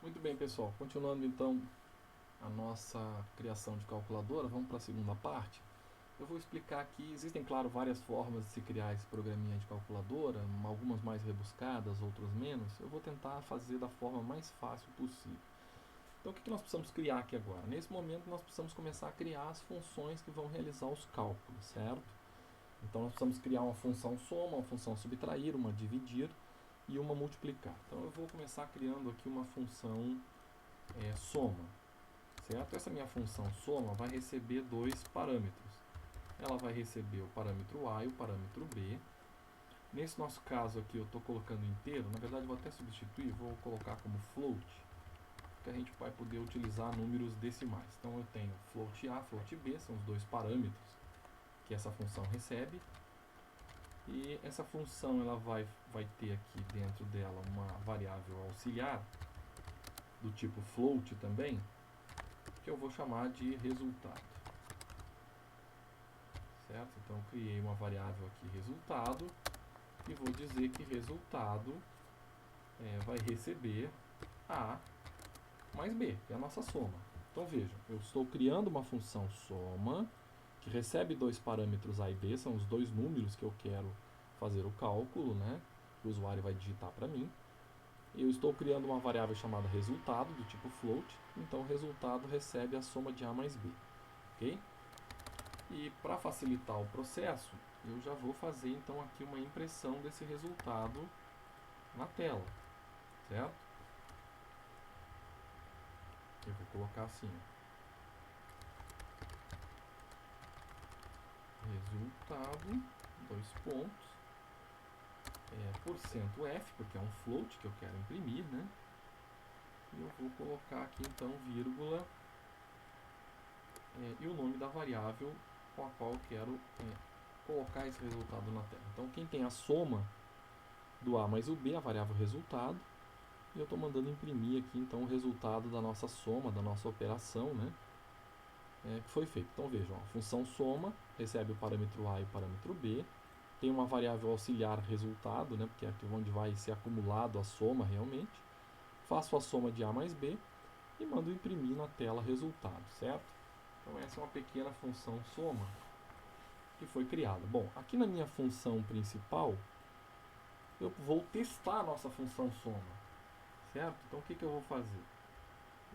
Muito bem, pessoal. Continuando então a nossa criação de calculadora, vamos para a segunda parte. Eu vou explicar aqui, existem, claro, várias formas de se criar esse programinha de calculadora, algumas mais rebuscadas, outras menos. Eu vou tentar fazer da forma mais fácil possível. Então, o que nós precisamos criar aqui agora? Nesse momento, nós precisamos começar a criar as funções que vão realizar os cálculos, certo? Então, nós precisamos criar uma função soma, uma função subtrair, uma dividir e uma multiplicar. Então, eu vou começar criando aqui uma função soma, certo? Essa minha função soma vai receber dois parâmetros. Ela vai receber o parâmetro A e o parâmetro B. Nesse nosso caso aqui eu estou colocando inteiro, na verdade eu vou até substituir, vou colocar como float, que a gente vai poder utilizar números decimais. Então eu tenho float A, float B, são os dois parâmetros que essa função recebe. E essa função ela vai ter aqui dentro dela uma variável auxiliar, do tipo float também, que eu vou chamar de resultado. Certo? Então eu criei uma variável aqui resultado e vou dizer que resultado vai receber A mais B, que é a nossa soma. Então vejam, eu estou criando uma função soma que recebe dois parâmetros A e B, são os dois números que eu quero fazer o cálculo, né? Que o usuário vai digitar para mim. Eu estou criando uma variável chamada resultado, do tipo float, então o resultado recebe a soma de A mais B. Ok? E para facilitar o processo, eu já vou fazer então aqui uma impressão desse resultado na tela, certo? Eu vou colocar assim, resultado, dois pontos, porcento %F, porque é um float que eu quero imprimir, né? E eu vou colocar aqui então vírgula e o nome da variável com a qual eu quero colocar esse resultado na tela. Então quem tem a soma do A mais o B, a variável resultado, e eu estou mandando imprimir aqui então o resultado da nossa soma, da nossa operação, né? Que foi feito. Então vejam, a função soma recebe o parâmetro A e o parâmetro B, tem uma variável auxiliar resultado, né? Porque é aqui onde vai ser acumulado a soma realmente. Faço a soma de A mais B e mando imprimir na tela resultado, certo? Então essa é uma pequena função soma que foi criada. Bom, aqui na minha função principal, eu vou testar a nossa função soma, certo? Então o que eu vou fazer?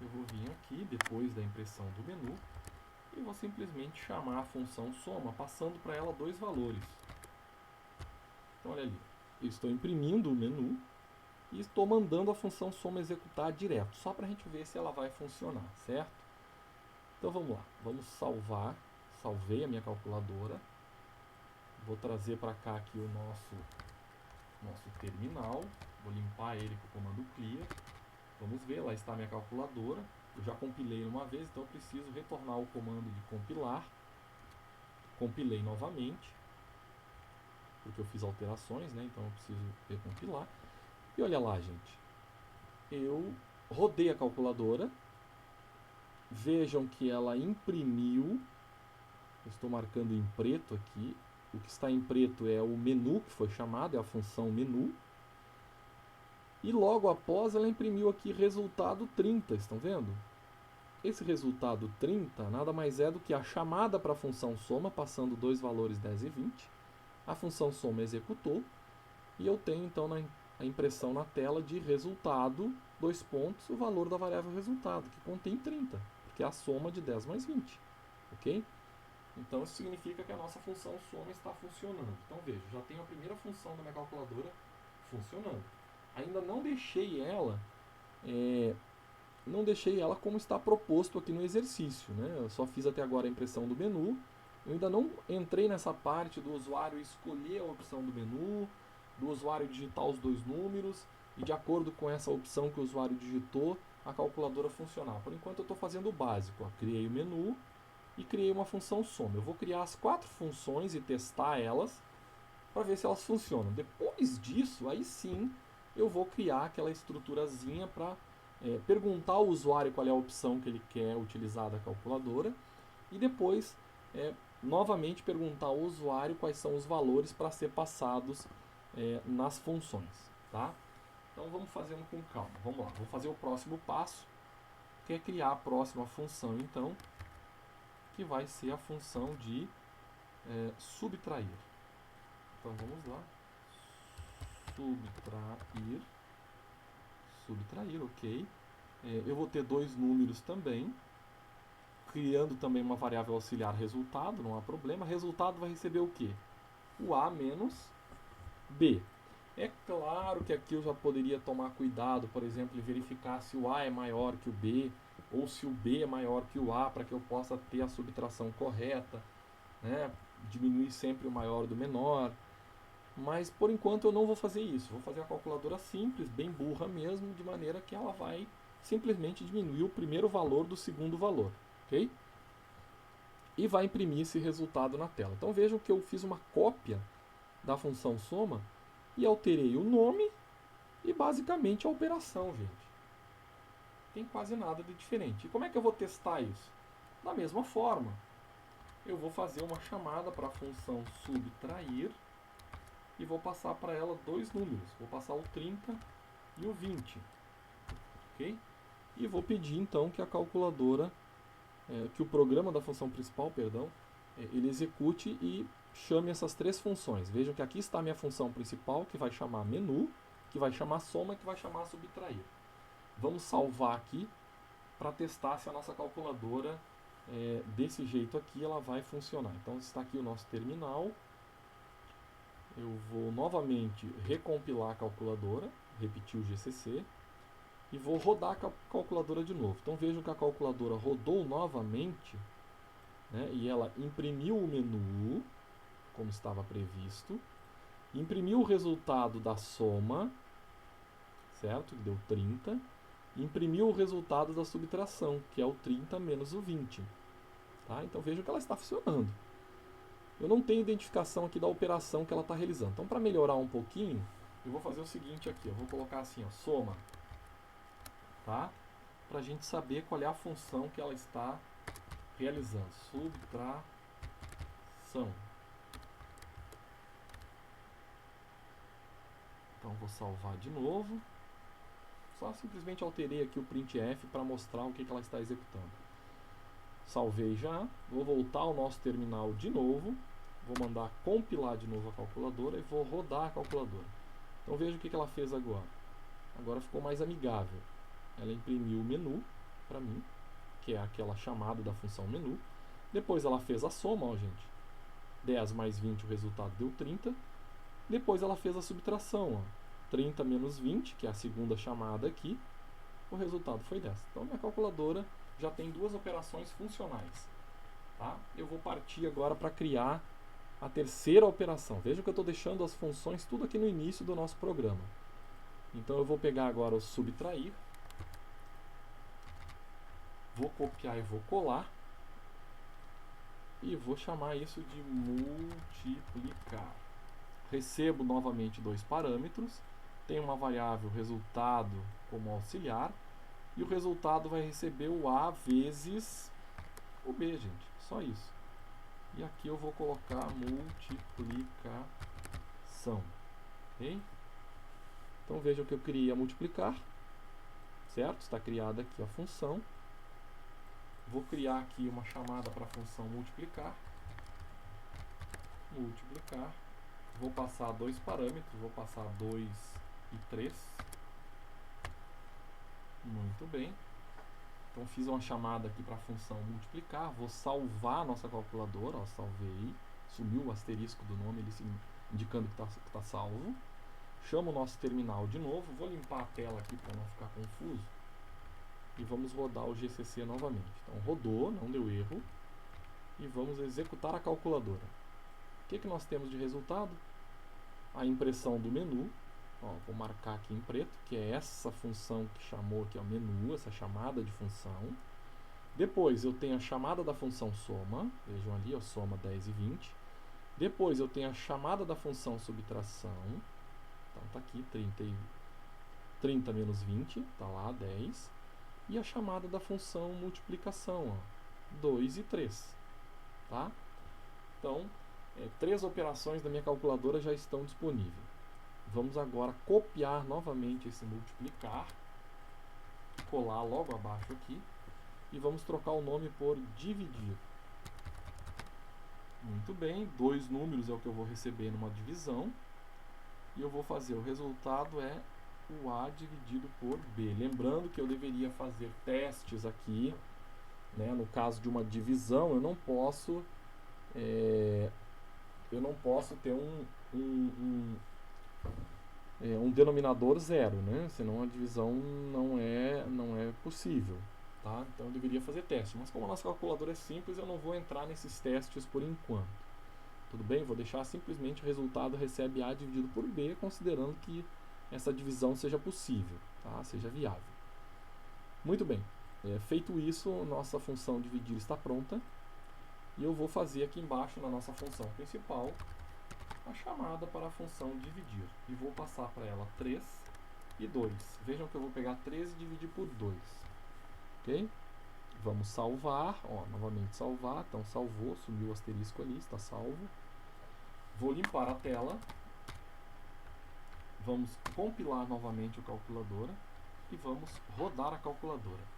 Eu vou vir aqui, depois da impressão do menu, e vou simplesmente chamar a função soma, passando para ela dois valores. Então olha ali, eu estou imprimindo o menu e estou mandando a função soma executar direto, só para a gente ver se ela vai funcionar, certo? Então vamos lá, vamos salvar, salvei a minha calculadora, vou trazer para cá aqui o nosso terminal, vou limpar ele com o comando clear, vamos ver, lá está a minha calculadora, eu já compilei uma vez, então eu preciso retornar o comando de compilar, compilei novamente, porque eu fiz alterações, né? Então eu preciso recompilar, e olha lá, gente, eu rodei a calculadora, vejam que ela imprimiu, eu estou marcando em preto aqui, o que está em preto é o menu que foi chamado, é a função menu, e logo após ela imprimiu aqui resultado 30, estão vendo? Esse resultado 30 nada mais é do que a chamada para a função soma, passando dois valores 10 e 20. A função soma executou e eu tenho então a impressão na tela de resultado, dois pontos, o valor da variável resultado, que contém 30, porque é a soma de 10 mais 20. Ok? Então isso significa que a nossa função soma está funcionando. Então veja, já tenho a primeira função da minha calculadora funcionando. Ainda não deixei ela como está proposto aqui no exercício, né? Eu só fiz até agora a impressão do menu. Eu ainda não entrei nessa parte do usuário escolher a opção do menu, do usuário digitar os dois números e, de acordo com essa opção que o usuário digitou, a calculadora funcionar. Por enquanto eu estou fazendo o básico. Criei o menu e criei uma função soma. Eu vou criar as 4 funções e testar elas para ver se elas funcionam. Depois disso, aí sim, eu vou criar aquela estruturazinha para perguntar ao usuário qual é a opção que ele quer utilizar da calculadora e depois novamente perguntar ao usuário quais são os valores para ser passados nas funções. Tá? Então vamos fazendo com calma. Vamos lá, vou fazer o próximo passo, que é criar a próxima função, então, que vai ser a função de subtrair. Então vamos lá. Subtrair, ok. Eu vou ter dois números também, criando também uma variável auxiliar resultado, não há problema. Resultado vai receber o quê? O A menos B. É claro que aqui eu já poderia tomar cuidado, por exemplo, e verificar se o A é maior que o B, ou se o B é maior que o A, para que eu possa ter a subtração correta, né? Diminuir sempre o maior do menor. Mas por enquanto eu não vou fazer isso. Vou fazer a calculadora simples, bem burra mesmo, de maneira que ela vai simplesmente diminuir o primeiro valor do segundo valor, ok? E vai imprimir esse resultado na tela. Então vejam que eu fiz uma cópia da função soma e alterei o nome e basicamente a operação, gente. Tem quase nada de diferente. E como é que eu vou testar isso? Da mesma forma, eu vou fazer uma chamada para a função subtrair e vou passar para ela dois números. Vou passar o 30 e o 20. Ok? E vou pedir então que a calculadora, que o programa da função principal, perdão, ele execute e chame essas três funções. Vejam que aqui está a minha função principal, que vai chamar menu, que vai chamar soma e que vai chamar subtrair. Vamos salvar aqui para testar se a nossa calculadora, desse jeito aqui, ela vai funcionar. Então está aqui o nosso terminal. Eu vou novamente recompilar a calculadora, repetir o GCC, e vou rodar a calculadora de novo. Então vejam que a calculadora rodou novamente, né, e ela imprimiu o menu, como estava previsto, imprimiu o resultado da soma, certo? Que deu 30, e imprimiu o resultado da subtração, que é o 30 menos o 20. Tá? Então vejam que ela está funcionando. Eu não tenho identificação aqui da operação que ela está realizando. Então, para melhorar um pouquinho, eu vou fazer o seguinte aqui. Eu vou colocar assim, ó, soma, tá? Para a gente saber qual é a função que ela está realizando. Subtração. Então, vou salvar de novo. Só simplesmente alterei aqui o printf para mostrar o que ela está executando. Salvei já. Vou voltar ao nosso terminal de novo. Vou mandar compilar de novo a calculadora e vou rodar a calculadora. Então veja o que ela fez agora. Agora ficou mais amigável. Ela imprimiu o menu para mim, que é aquela chamada da função menu. Depois ela fez a soma, ó, gente. 10 mais 20, o resultado deu 30. Depois ela fez a subtração, ó. 30 menos 20, que é a segunda chamada aqui. O resultado foi 10. Então minha calculadora já tem duas operações funcionais. Tá? Eu vou partir agora para criar a terceira operação. Veja que eu estou deixando as funções tudo aqui no início do nosso programa. Então eu vou pegar agora o subtrair, vou copiar e vou colar, e vou chamar isso de multiplicar. Recebo novamente dois parâmetros, tenho uma variável resultado como auxiliar, e o resultado vai receber o A vezes o B, gente. Só isso. E aqui eu vou colocar multiplicação. Ok? Então vejam que eu criei a multiplicar. Certo? Está criada aqui a função. Vou criar aqui uma chamada para a função multiplicar. Multiplicar. Vou passar dois parâmetros. Vou passar 2 e 3. Muito bem. Então fiz uma chamada aqui para a função multiplicar, vou salvar a nossa calculadora, ó, salvei, sumiu o asterisco do nome, ele indicando que está salvo. Chamo o nosso terminal de novo, vou limpar a tela aqui para não ficar confuso. E vamos rodar o GCC novamente. Então rodou, não deu erro. E vamos executar a calculadora. O que nós temos de resultado? A impressão do menu. Ó, vou marcar aqui em preto, que é essa função que chamou aqui, ó, menu, essa chamada de função. Depois eu tenho a chamada da função soma, vejam ali, ó, soma 10 e 20. Depois eu tenho a chamada da função subtração, então tá aqui, 30 menos 20, tá lá, 10. E a chamada da função multiplicação, ó, 2 e 3, tá? Então, 3 operações da minha calculadora já estão disponíveis. Vamos agora copiar novamente esse multiplicar, colar logo abaixo aqui, e vamos trocar o nome por dividir. Muito bem, 2 números é o que eu vou receber numa divisão, e eu vou fazer, o resultado é o A dividido por B. Lembrando que eu deveria fazer testes aqui, né? No caso de uma divisão, eu não posso ter um denominador zero, né? Senão a divisão não é possível, tá? Então eu deveria fazer teste, mas como a nossa calculadora é simples, eu não vou entrar nesses testes por enquanto. Tudo bem? Vou deixar simplesmente o resultado recebe A dividido por B, considerando que essa divisão seja possível, tá? Seja viável. Muito bem. Feito isso, nossa função dividir está pronta. E eu vou fazer aqui embaixo, na nossa função principal, a chamada para a função dividir. E vou passar para ela 3 e 2. Vejam que eu vou pegar 3 e dividir por 2. Ok? Vamos salvar. Novamente salvar. Então salvou, sumiu o asterisco ali, está salvo. Vou limpar a tela. Vamos compilar novamente o calculadora. E vamos rodar a calculadora.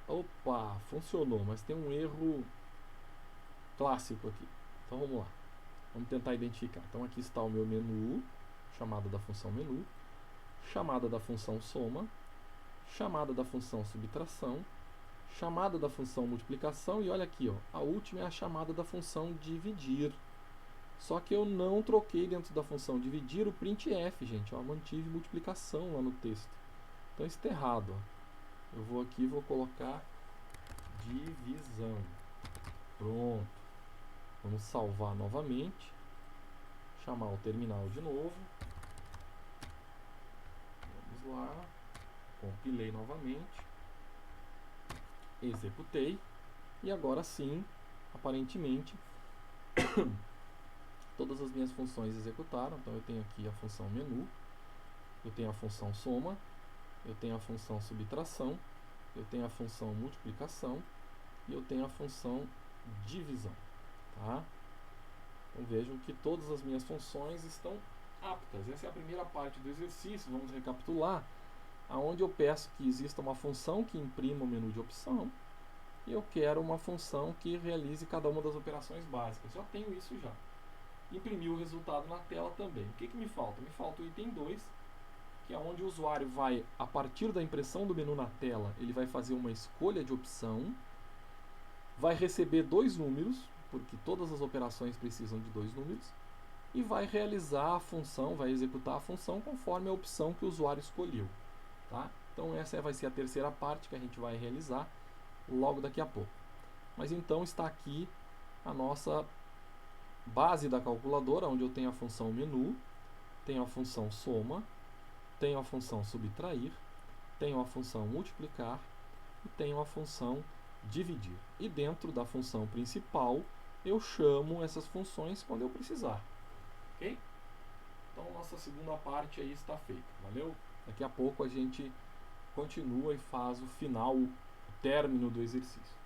Opa, funcionou, mas tem um erro clássico aqui. Então vamos lá. Vamos tentar identificar. Então aqui está o meu menu, chamada da função menu, chamada da função soma, chamada da função subtração, chamada da função multiplicação e olha aqui, a última é a chamada da função dividir. Só que eu não troquei dentro da função dividir o printf, gente. Mantive multiplicação lá no texto. Então isso está errado. Eu vou aqui e vou colocar divisão. Pronto. Vamos salvar novamente. Chamar o terminal de novo. Vamos lá. Compilei novamente. Executei. E agora sim, aparentemente, todas as minhas funções executaram. Então eu tenho aqui a função menu. Eu tenho a função soma. Eu tenho a função subtração. Eu tenho a função multiplicação. E eu tenho a função divisão. Tá? Então vejam que todas as minhas funções estão aptas. Essa é a primeira parte do exercício. Vamos recapitular. Onde eu peço que exista uma função que imprima o menu de opção. E eu quero uma função que realize cada uma das operações básicas. Já tenho isso já. Imprimi o resultado na tela também. O que me falta? Me falta o item 2, que é onde o usuário vai, a partir da impressão do menu na tela, ele vai fazer uma escolha de opção, vai receber 2 números, porque todas as operações precisam de 2 números, e vai realizar a função, vai executar a função conforme a opção que o usuário escolheu. Tá? Então essa vai ser a terceira parte que a gente vai realizar logo daqui a pouco. Mas então está aqui a nossa base da calculadora, onde eu tenho a função menu, tenho a função soma, tenho a função subtrair, tenho a função multiplicar e tenho a função dividir. E dentro da função principal, eu chamo essas funções quando eu precisar. Ok? Então, nossa segunda parte aí está feita. Valeu? Daqui a pouco a gente continua e faz o final, o término do exercício.